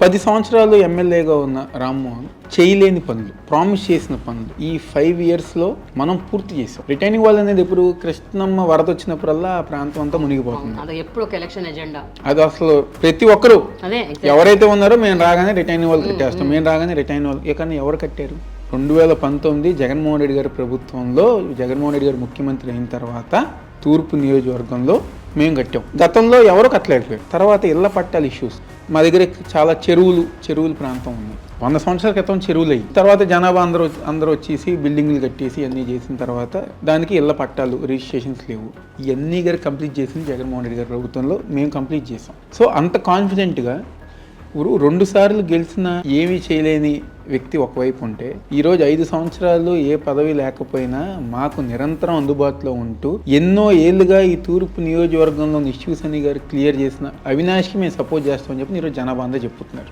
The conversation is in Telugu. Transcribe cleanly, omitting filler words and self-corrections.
10 సంవత్సరాలు ఎమ్మెల్యేగా ఉన్న రామ్మోహన్ చేయలేని పనులు, ప్రామిస్ చేసిన పనులు ఈ 5 ఇయర్స్లో మనం పూర్తి చేసాం. రిటైనింగ్ వాల్ అనేది ఎప్పుడు కృష్ణమ్మ వరద వచ్చినప్పుడల్లా ఆ ప్రాంతం అంతా మునిగిపోతుంది. అది అసలు ప్రతి ఒక్కరు ఎవరైతే ఉన్నారో మేము రాగానే రిటైనింగ్ వాల్ కట్టేస్తాం, మేము రాగానే రిటైనింగ్ వాల్. ఇక ఎవరు కట్టారు? 2019 జగన్మోహన్ రెడ్డి గారి ప్రభుత్వంలో, జగన్మోహన్ రెడ్డి గారు ముఖ్యమంత్రి అయిన తర్వాత తూర్పు నియోజకవర్గంలో మేము కట్టాం. గతంలో ఎవరు కట్టలేకపోయారు. తర్వాత ఇళ్ల పట్టాల ఇష్యూస్, మా దగ్గర చాలా చెరువులు ప్రాంతం ఉంది. 100 సంవత్సరాల క్రితం చెరువులు అయ్యి తర్వాత జనాభా అందరూ వచ్చేసి బిల్డింగ్లు కట్టేసి అన్నీ చేసిన తర్వాత దానికి ఇళ్ల పట్టాలు, రిజిస్ట్రేషన్స్ లేవు. ఇవన్నీ గారు కంప్లీట్ చేసింది జగన్మోహన్ రెడ్డి గారి ప్రభుత్వంలో మేము కంప్లీట్ చేసాం. సో అంత కాన్ఫిడెంట్గా 2 సార్లు గెలిచిన ఏమీ చేయలేని వ్యక్తి ఒకవైపు ఉంటే, ఈరోజు 5 సంవత్సరాలు ఏ పదవి లేకపోయినా మాకు నిరంతరం అందుబాటులో ఉంటూ ఎన్నో ఏళ్ళుగా ఈ తూర్పు నియోజకవర్గంలో ఇష్యూస్ అని గారు క్లియర్ చేసిన అవినాష్కి మేము సపోర్ట్ చేస్తామని చెప్పి ఈరోజు జనాభా అంతా చెప్పుతున్నారు.